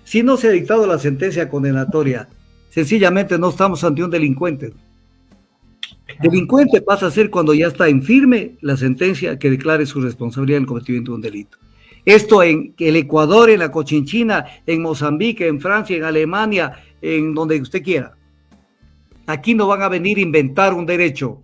Si no se ha dictado la sentencia condenatoria, sencillamente no estamos ante un delincuente. Delincuente pasa a ser cuando ya está en firme la sentencia que declare su responsabilidad en el cometimiento de un delito. Esto en el Ecuador, en la Cochinchina, en Mozambique, en Francia, en Alemania, en donde usted quiera. Aquí no van a venir a inventar un derecho,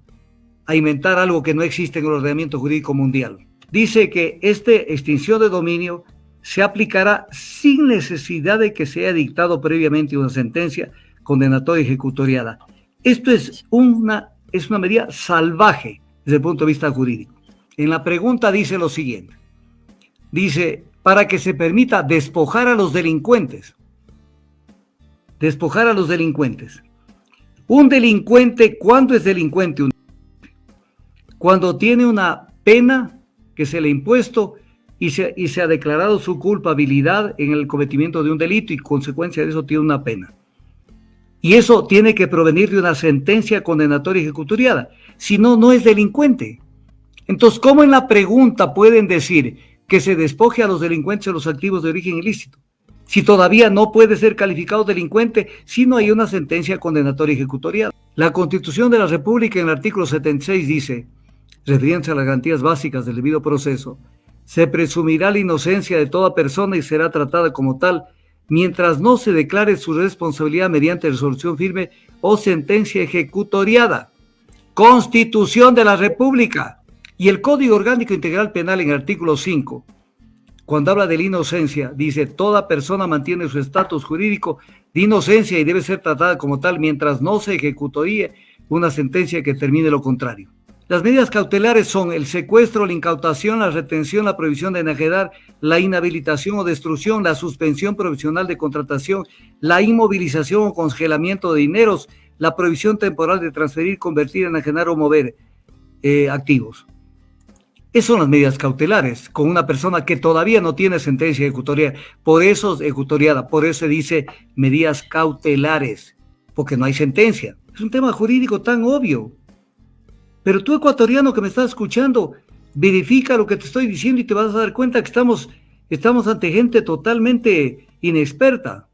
a inventar algo que no existe en el ordenamiento jurídico mundial. Dice que esta extinción de dominio se aplicará sin necesidad de que se haya dictado previamente una sentencia condenatoria ejecutoriada. Esto es una medida salvaje desde el punto de vista jurídico. En la pregunta dice lo siguiente. Dice, para que se permita despojar a los delincuentes. Despojar a los delincuentes. Un delincuente, ¿cuándo es delincuente? Cuando tiene una pena que se le ha impuesto y se ha declarado su culpabilidad en el cometimiento de un delito y consecuencia de eso tiene una pena. Y eso tiene que provenir de una sentencia condenatoria ejecutoriada. Si no, no es delincuente. Entonces, ¿cómo en la pregunta pueden decir que se despoje a los delincuentes de los activos de origen ilícito? Si todavía no puede ser calificado delincuente si no hay una sentencia condenatoria ejecutoriada. La Constitución de la República en el artículo 76 dice, refiriéndose a las garantías básicas del debido proceso, se presumirá la inocencia de toda persona y será tratada como tal mientras no se declare su responsabilidad mediante resolución firme o sentencia ejecutoriada. Constitución de la República. Y el Código Orgánico Integral Penal en el artículo 5, cuando habla de la inocencia, dice, toda persona mantiene su estatus jurídico de inocencia y debe ser tratada como tal mientras no se ejecutoríe una sentencia que termine lo contrario. Las medidas cautelares son el secuestro, la incautación, la retención, la prohibición de enajenar, la inhabilitación o destrucción, la suspensión provisional de contratación, la inmovilización o congelamiento de dineros, la prohibición temporal de transferir, convertir, enajenar o mover activos. Esas son las medidas cautelares con una persona que todavía no tiene sentencia ejecutoriada. Por eso se dice medidas cautelares, porque no hay sentencia. Es un tema jurídico tan obvio. Pero tú, ecuatoriano que me estás escuchando, verifica lo que te estoy diciendo y te vas a dar cuenta que estamos ante gente totalmente inexperta.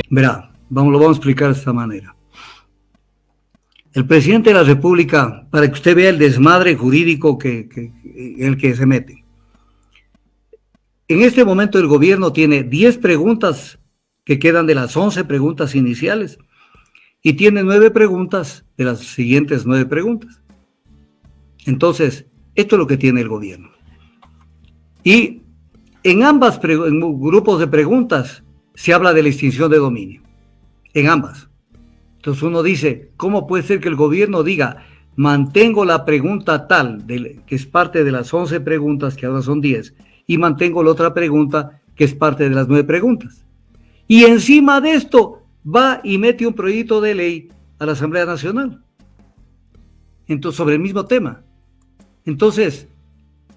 Verá, lo vamos a explicar de esta manera. El presidente de la República, para que usted vea el desmadre jurídico en el que se mete. En este momento el gobierno tiene 10 preguntas que quedan de las 11 preguntas iniciales y tiene 9 preguntas de las siguientes 9 preguntas. Entonces, esto es lo que tiene el gobierno. Y en en grupos de preguntas se habla de la extinción de dominio. En ambas. Entonces uno dice, ¿cómo puede ser que el gobierno diga, mantengo la pregunta tal, que es parte de las 11 preguntas, que ahora son 10, y mantengo la otra pregunta, que es parte de las 9 preguntas? Y encima de esto, va y mete un proyecto de ley a la Asamblea Nacional. Entonces, sobre el mismo tema. Entonces,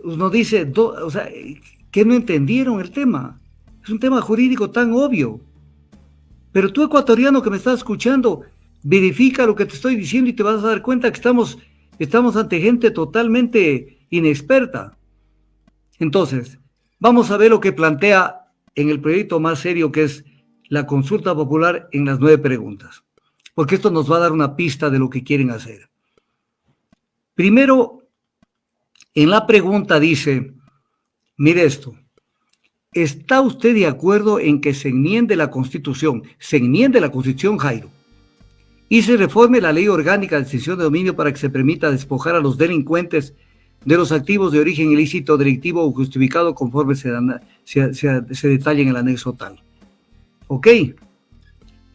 uno dice, ¿qué no entendieron el tema? Es un tema jurídico tan obvio. Pero tú, ecuatoriano que me estás escuchando, verifica lo que te estoy diciendo y te vas a dar cuenta que estamos ante gente totalmente inexperta. Entonces, vamos a ver lo que plantea en el proyecto más serio, que es la consulta popular en las 9 preguntas, porque esto nos va a dar una pista de lo que quieren hacer. Primero, en la pregunta dice, mire esto, ¿está usted de acuerdo en que se enmiende la Constitución? Se enmiende la Constitución, Jairo, y se reforme la Ley Orgánica de Extinción de Dominio para que se permita despojar a los delincuentes de los activos de origen ilícito, delictivo o justificado conforme se detalla en el anexo tal. ¿Ok?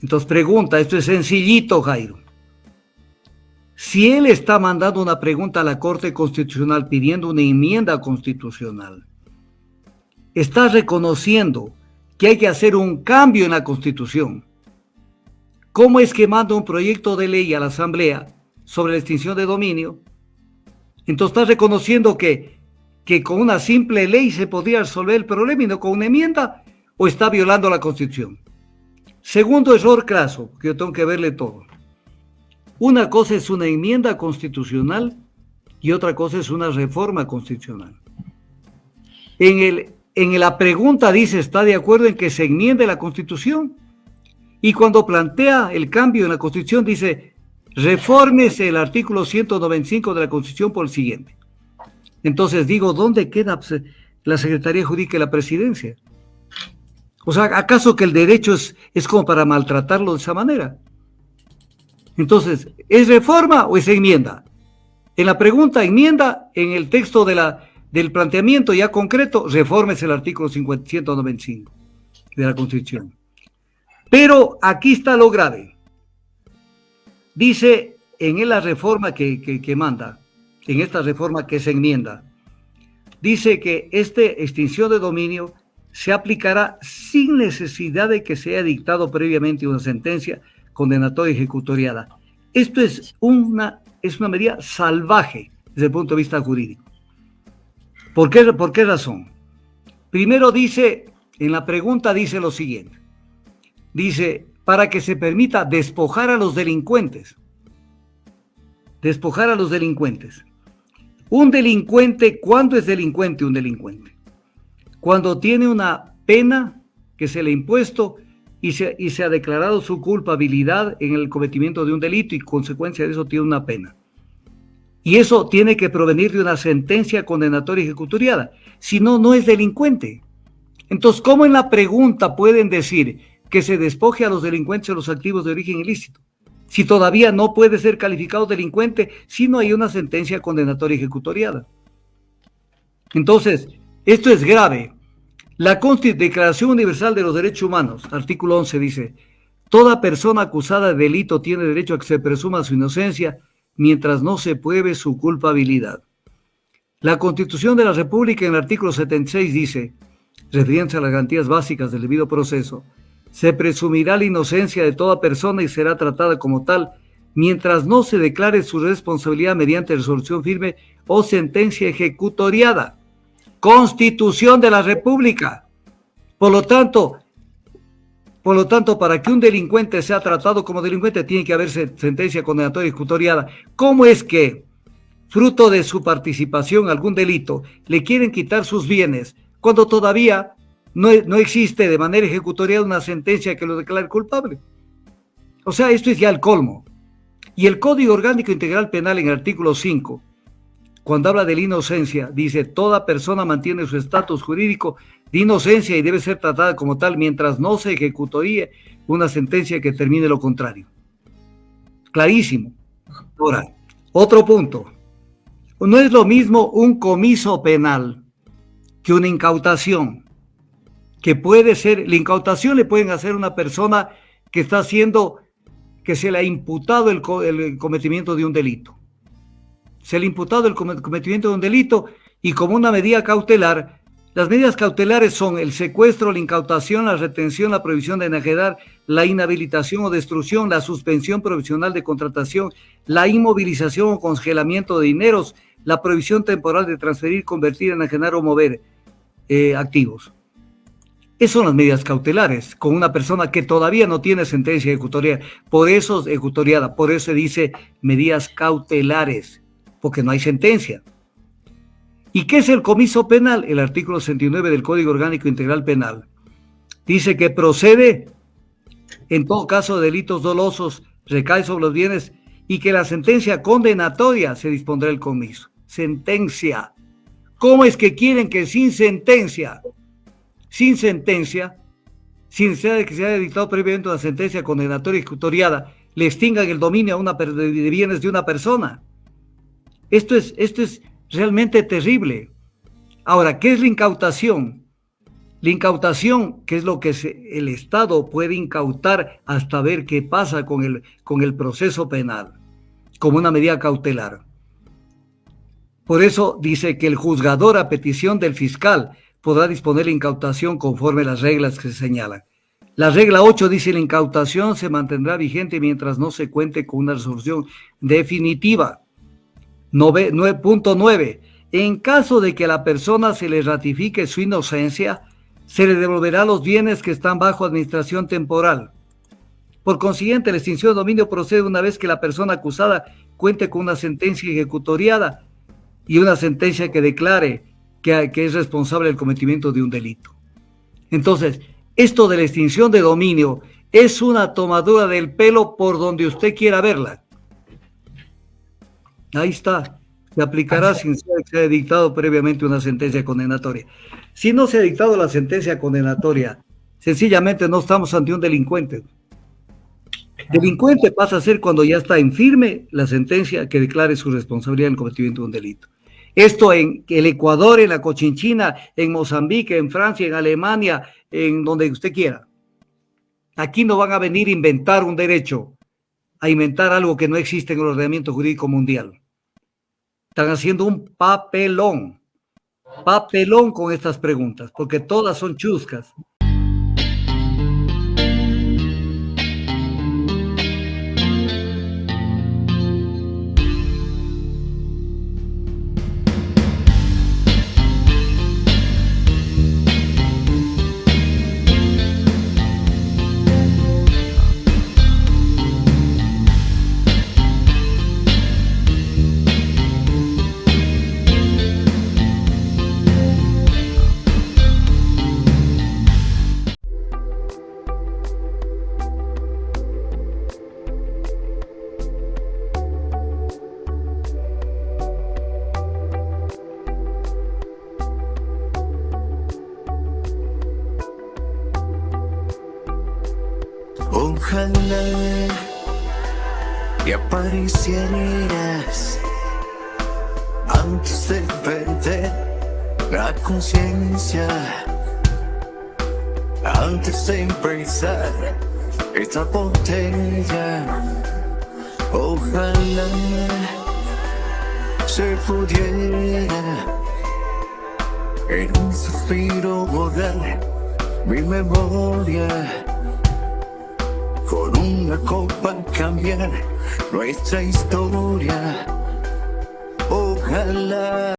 Entonces pregunta, esto es sencillito, Jairo. Si él está mandando una pregunta a la Corte Constitucional pidiendo una enmienda constitucional, está reconociendo que hay que hacer un cambio en la Constitución. ¿Cómo es que manda un proyecto de ley a la Asamblea sobre la extinción de dominio? Entonces está reconociendo que con una simple ley se podría resolver el problema y no con una enmienda, o está violando la Constitución. Segundo error craso, que yo tengo que verle todo. Una cosa es una enmienda constitucional y otra cosa es una reforma constitucional. En en la pregunta dice, ¿está de acuerdo en que se enmiende la Constitución? Y cuando plantea el cambio en la Constitución dice, refórmese el artículo 195 de la Constitución por el siguiente. Entonces digo, ¿dónde queda la Secretaría Jurídica y la Presidencia? O sea, ¿acaso que el derecho es como para maltratarlo de esa manera? Entonces, ¿es reforma o es enmienda? En la pregunta, enmienda, en el texto del planteamiento ya concreto, refórmese el artículo 195 de la Constitución. Pero aquí está lo grave. Dice en la reforma que manda, en esta reforma que se enmienda, dice que esta extinción de dominio se aplicará sin necesidad de que se haya dictado previamente una sentencia condenatoria ejecutoriada. Esto es una medida salvaje desde el punto de vista jurídico. ¿Por qué razón? Primero dice, en la pregunta dice lo siguiente. Dice, para que se permita despojar a los delincuentes. Despojar a los delincuentes. Un delincuente, ¿cuándo es delincuente un delincuente? Cuando tiene una pena que se le ha impuesto y se ha declarado su culpabilidad en el cometimiento de un delito y consecuencia de eso tiene una pena. Y eso tiene que provenir de una sentencia condenatoria ejecutoriada. Si no, no es delincuente. Entonces, ¿cómo en la pregunta pueden decir que se despoje a los delincuentes de los activos de origen ilícito? Si todavía no puede ser calificado delincuente si no hay una sentencia condenatoria ejecutoriada. Entonces, esto es grave. La Declaración Universal de los Derechos Humanos, artículo 11, dice, toda persona acusada de delito tiene derecho a que se presuma su inocencia mientras no se pruebe su culpabilidad. La Constitución de la República en el artículo 76 dice, refiriéndose a las garantías básicas del debido proceso, se presumirá la inocencia de toda persona y será tratada como tal mientras no se declare su responsabilidad mediante resolución firme o sentencia ejecutoriada. Constitución de la República. Por lo tanto, para que un delincuente sea tratado como delincuente, tiene que haber sentencia condenatoria ejecutoriada. ¿Cómo es que, fruto de su participación en algún delito, le quieren quitar sus bienes cuando todavía no existe de manera ejecutoriada una sentencia que lo declare culpable? O sea, esto es ya el colmo. Y el Código Orgánico Integral Penal en el artículo 5, cuando habla de la inocencia, dice, toda persona mantiene su estatus jurídico de inocencia y debe ser tratada como tal mientras no se ejecutoríe una sentencia que termine lo contrario. Clarísimo. Ahora, otro punto. No es lo mismo un comiso penal que una incautación, que puede ser, la incautación le pueden hacer a una persona que está haciendo, que se le ha imputado el cometimiento de un delito. Se le ha imputado el cometimiento de un delito y como una medida cautelar, las medidas cautelares son el secuestro, la incautación, la retención, la prohibición de enajenar, la inhabilitación o destrucción, la suspensión provisional de contratación, la inmovilización o congelamiento de dineros, la prohibición temporal de transferir, convertir, enajenar o mover activos. Esas son las medidas cautelares con una persona que todavía no tiene sentencia ejecutoriada. Por eso se dice medidas cautelares, porque no hay sentencia. ¿Y qué es el comiso penal? El artículo 69 del Código Orgánico Integral Penal dice que procede, en todo caso de delitos dolosos, recae sobre los bienes y que la sentencia condenatoria se dispondrá el comiso. Sentencia. ¿Cómo es que quieren que sin sentencia, sin necesidad de que se haya dictado previamente una sentencia condenatoria ejecutoriada, le extingan el dominio de bienes de una persona? Esto es realmente terrible. Ahora, ¿qué es la incautación? La incautación, ¿qué es lo que el Estado puede incautar hasta ver qué pasa con el proceso penal, como una medida cautelar? Por eso dice que el juzgador, a petición del fiscal, podrá disponer la incautación conforme a las reglas que se señalan. La regla 8 dice: la incautación se mantendrá vigente mientras no se cuente con una resolución definitiva. Punto 9. En caso de que a la persona se le ratifique su inocencia, se le devolverá los bienes que están bajo administración temporal. Por consiguiente, la extinción de dominio procede una vez que la persona acusada cuente con una sentencia ejecutoriada y una sentencia que declare que es responsable del cometimiento de un delito. Entonces, esto de la extinción de dominio es una tomadura del pelo por donde usted quiera verla. Ahí está. Se aplicará sin ser que se haya dictado previamente una sentencia condenatoria. Si no se ha dictado la sentencia condenatoria, sencillamente no estamos ante un delincuente. Delincuente pasa a ser cuando ya está en firme la sentencia que declare su responsabilidad en el cometimiento de un delito. Esto en el Ecuador, en la Cochinchina, en Mozambique, en Francia, en Alemania, en donde usted quiera. Aquí no van a venir a inventar un derecho, a inventar algo que no existe en el ordenamiento jurídico mundial. Están haciendo un papelón con estas preguntas, porque todas son chuscas. Ojalá que aparecieras antes de perder la conciencia, antes de empezar esta botella. Ojalá se pudiera en un suspiro borrar mi memoria, con una copa cambiar nuestra historia. Ojalá.